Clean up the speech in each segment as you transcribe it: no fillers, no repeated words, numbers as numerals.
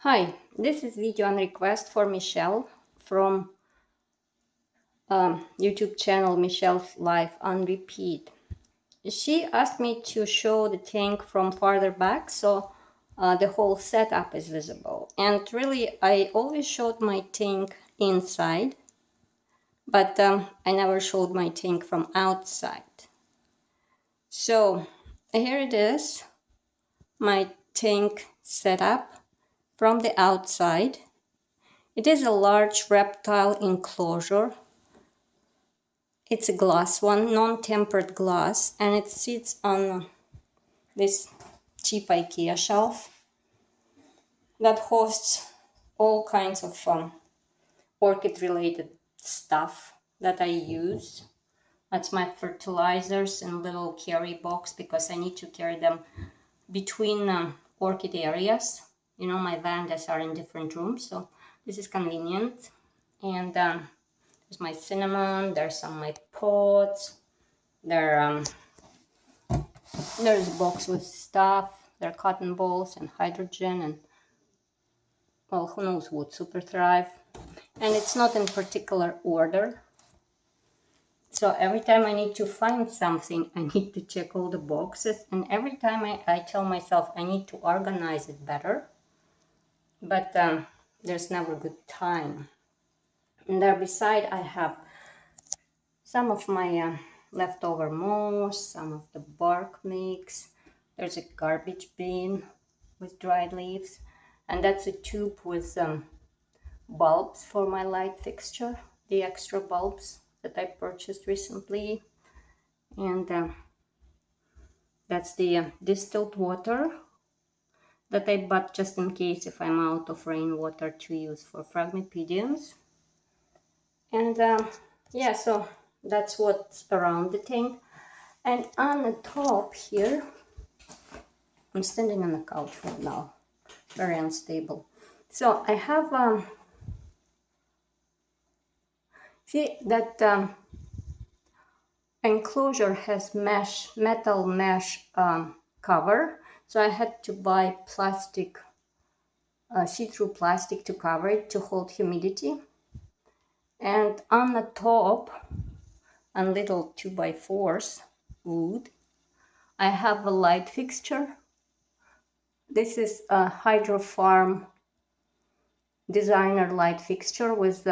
Hi, this is video on request for Michelle from YouTube channel Michelle's Life on Repeat. She asked me to show the tank from farther back so the whole setup is visible. And really, I always showed my tank inside, but I never showed my tank from outside. So here it is, my tank setup from the outside. It is a large reptile enclosure. It's a glass one, non-tempered glass, and it sits on this cheap IKEA shelf that hosts all kinds of orchid-related stuff that I use. That's my fertilizers and little carry box because I need to carry them between orchid areas. You know, my vandas are in different rooms, so this is convenient. And there's my cinnamon, there's some of my pots, there's a box with stuff, there are cotton balls and hydrogen and, well, who knows what, Super Thrive. And it's not in particular order. So every time I need to find something, I need to check all the boxes. And every time I tell myself I need to organize it better. But there's never good time. And there beside I have some of my leftover moss, some of the bark mix. There's a garbage bin with dried leaves. And that's a tube with bulbs for my light fixture, the extra bulbs that I purchased recently. And that's the distilled water that I bought just in case if I'm out of rainwater to use for phragmipediums. And yeah, so that's what's around the tank. And on the top here, I'm standing on the couch right now, very unstable. So I have, see that enclosure has metal mesh cover. So I had to buy plastic, see-through plastic to cover it to hold humidity. And on the top, on little 2x4s wood, I have a light fixture. This is a Hydro Farm designer light fixture with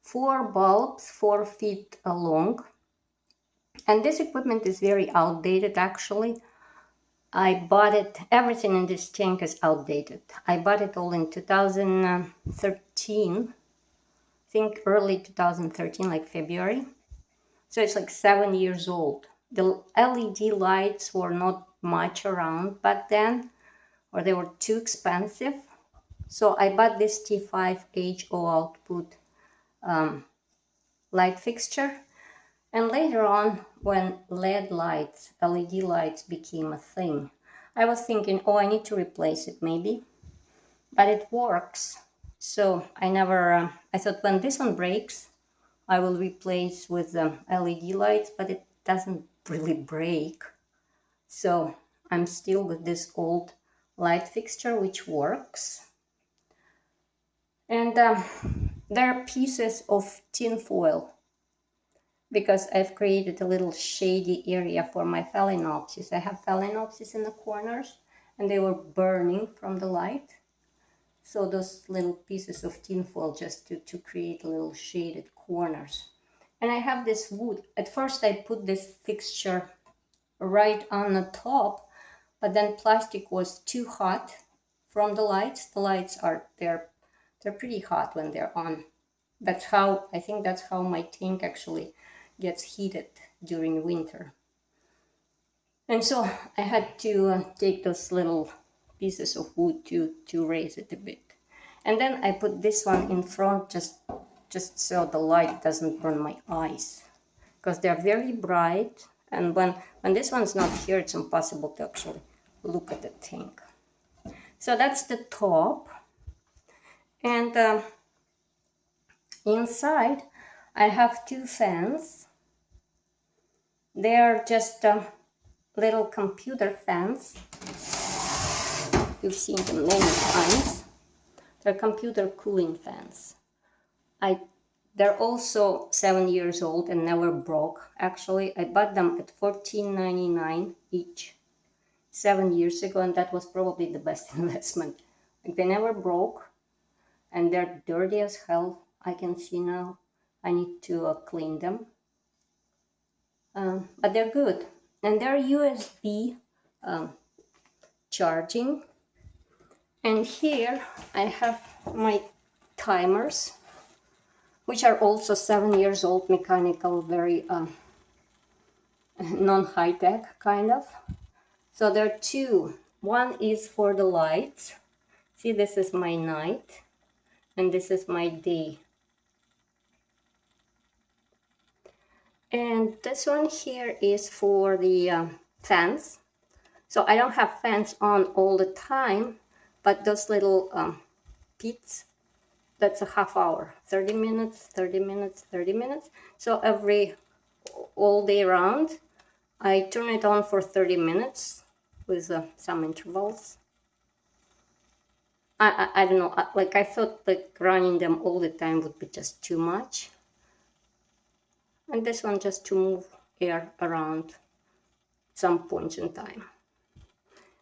4 bulbs, 4 feet long. And this equipment is very outdated actually. I bought it, everything in this tank is outdated. I bought it all in 2013. I think early 2013, like February. So it's like 7 years old. The LED lights were not much around back then, or they were too expensive. So I bought this T5HO output light fixture. And later on, when LED lights became a thing, I was thinking, oh, I need to replace it maybe. But it works. So I thought when this one breaks, I will replace with LED lights, but it doesn't really break. So I'm still with this old light fixture, which works. And there are pieces of tin foil because I've created a little shady area for my phalaenopsis. I have phalaenopsis in the corners and they were burning from the light. So those little pieces of tin foil just to create little shaded corners. And I have this wood. At first I put this fixture right on the top, but then plastic was too hot from the lights. The lights they're pretty hot when they're on. I think that's how my tank actually gets heated during winter. And so I had to take those little pieces of wood to raise it a bit. And then I put this one in front just so the light doesn't burn my eyes, because they're very bright. And when this one's not here, it's impossible to actually look at the tank. So that's the top. And inside, I have 2 fans. They're just little computer fans You've seen them many times. They're computer cooling fans. They're also 7 years old and never broke. Actually, I bought them at $14.99 each 7 years ago, and that was probably the best investment. Like, they never broke, and they're dirty as hell. I can see now. I need to clean them. But they're good. And they're USB charging. And here I have my timers, which are also 7 years old, mechanical, very non-high-tech kind of. So there are two. One is for the lights. See, this is my night, and this is my day. And this one here is for the fans. So I don't have fans on all the time, but those little pits, that's a half hour, 30 minutes, 30 minutes, 30 minutes. So all day round, I turn it on for 30 minutes with some intervals. I don't know, like I thought like running them all the time would be just too much. And this one just to move air around some points in time.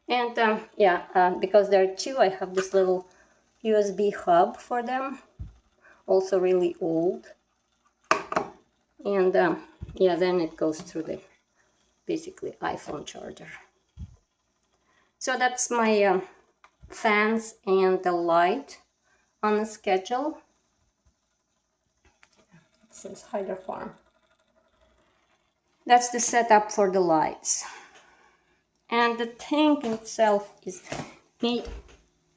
And because there are two, I have this little USB hub for them, also really old. And then it goes through the basically iPhone charger. So that's my fans and the light on the schedule. It says Hyder Farm. That's the setup for the lights. And the tank itself is made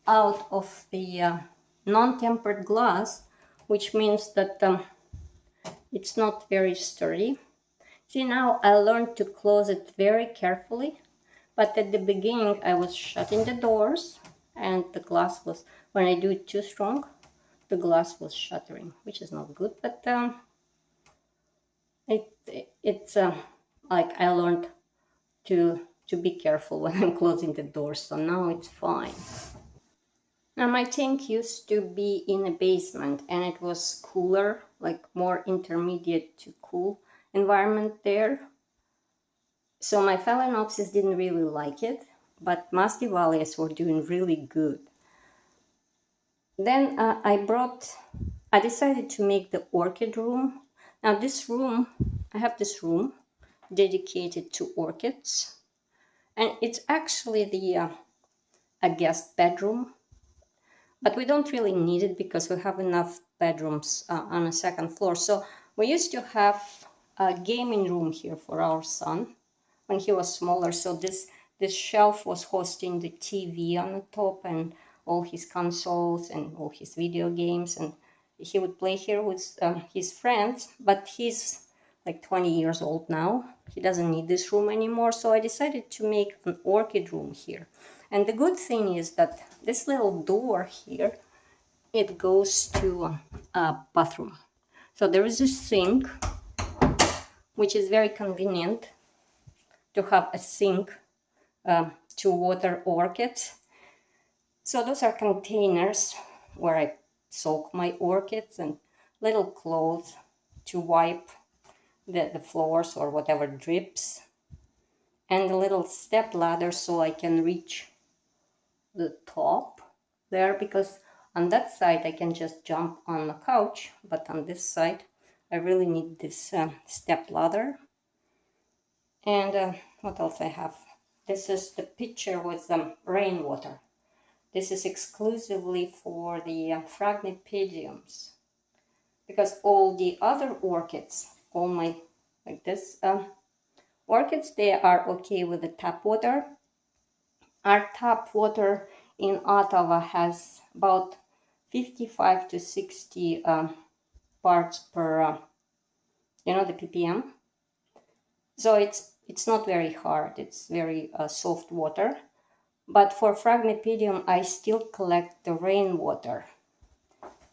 out of the non-tempered glass, which means that it's not very sturdy. See, now I learned to close it very carefully, but at the beginning I was shutting the doors, and the glass was, when I do it too strong, the glass was shattering, which is not good, but it's like I learned to be careful when I'm closing the doors, so now it's fine. Now my tank used to be in a basement, and it was cooler, like more intermediate to cool environment there. So my phalaenopsis didn't really like it, but masdevallias were doing really good. Then I decided to make the orchid room. Now this room, I have this room dedicated to orchids, and it's actually a guest bedroom, but we don't really need it because we have enough bedrooms on a second floor. So we used to have a gaming room here for our son when he was smaller. So this shelf was hosting the TV on the top and all his consoles and all his video games, and he would play here with his friends. But he's like 20 years old now. He doesn't need this room anymore. So I decided to make an orchid room here. And the good thing is that this little door here, it goes to a bathroom. So there is a sink, which is very convenient to have a sink to water orchids. So those are containers where I soak my orchids, and little cloths to wipe the floors or whatever drips, and a little step ladder so I can reach the top there, because on that side I can just jump on the couch, but on this side I really need this step ladder. And what else I have? This is the pitcher with some rainwater. This is exclusively for the phragmipediums, because all the other orchids, all my like this orchids, they are okay with the tap water. Our tap water in Ottawa has about 55 to 60 parts per, the ppm. So it's not very hard. It's very soft water. But for phragmipedium, I still collect the rainwater.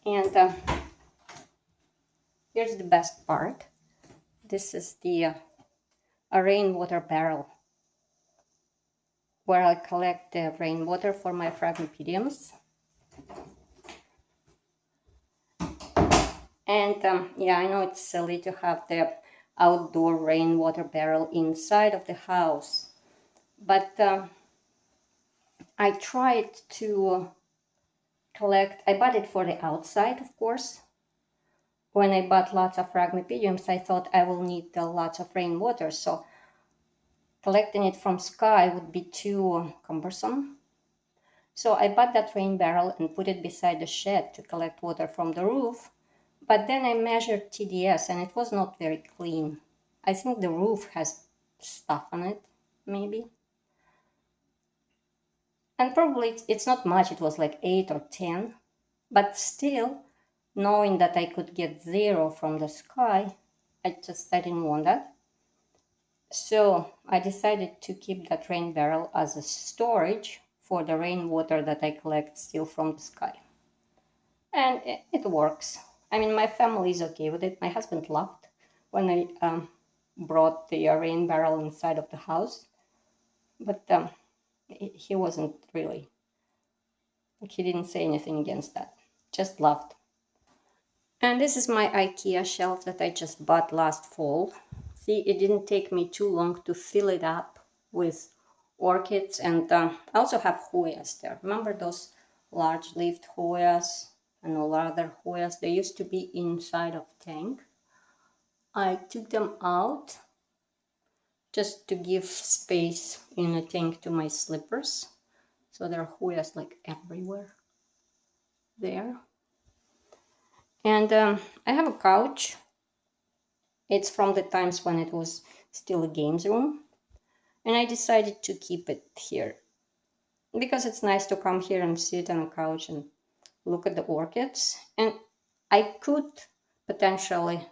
And here's the best part. This is a rainwater barrel. where I collect the rainwater for my phragmipediums. And yeah, I know it's silly to have the outdoor rainwater barrel inside of the house, but I tried to collect. I bought it for the outside, of course. When I bought lots of phragmipediums, I thought I will need lots of rainwater, so collecting it from sky would be too cumbersome. So I bought that rain barrel and put it beside the shed to collect water from the roof. But then I measured TDS and it was not very clean. I think the roof has stuff on it, maybe. And probably it's not much, it was like 8 or 10. But still, knowing that I could get 0 from the sky, I didn't want that. So I decided to keep that rain barrel as a storage for the rainwater that I collect still from the sky. And it works. I mean, my family is okay with it. My husband laughed when I brought the rain barrel inside of the house, but he wasn't really, he didn't say anything against that, just laughed. And this is my IKEA shelf that I just bought last fall. See, it didn't take me too long to fill it up with orchids, and I also have Hoyas there. Remember those large-leaved Hoyas and all other Hoyas? They used to be inside of tank. I took them out just to give space in a tank to my slippers. So there are Hoyas like everywhere there. And I have a couch. It's from the times when it was still a games room. And I decided to keep it here because it's nice to come here and sit on a couch and look at the orchids. And I could potentially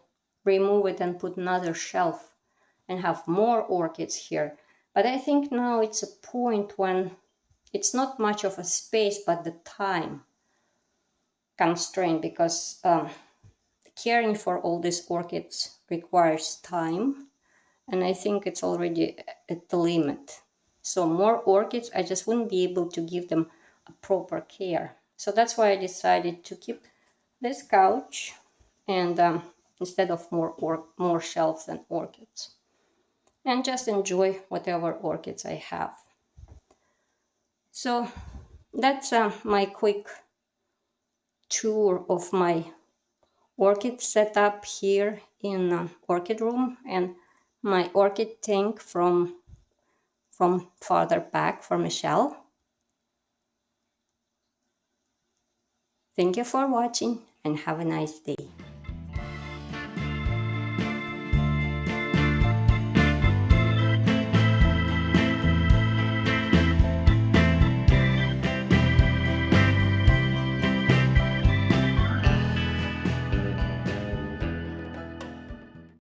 remove it and put another shelf and have more orchids here. But I think now it's a point when it's not much of a space, but the time constraint, because caring for all these orchids requires time. And I think it's already at the limit. So more orchids, I just wouldn't be able to give them a proper care. So that's why I decided to keep this couch and instead of more shelves and orchids, and just enjoy whatever orchids I have. So that's my quick tour of my orchid setup here in orchid room, and my orchid tank from farther back for Michelle. Thank you for watching and have a nice day.